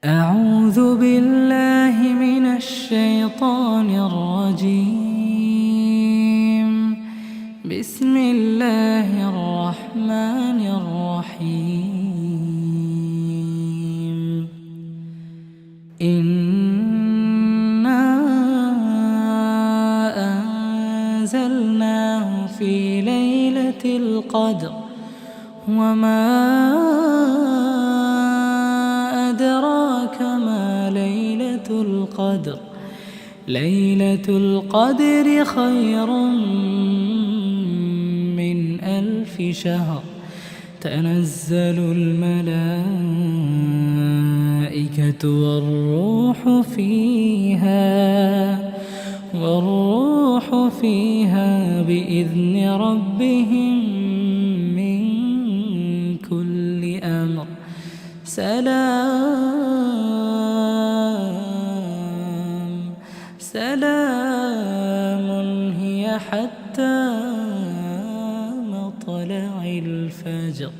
أعوذ بالله من الشيطان الرجيم. بسم الله الرحمن الرحيم. إنا أنزلناه في ليلة القدر وما أدراك ما ليلة القدر. ليلة القدر خير من 1000 شهر. تنزل الملائكة والروح فيها بإذن ربهم من كل أمر. سلام هي حتى مطلع الفجر.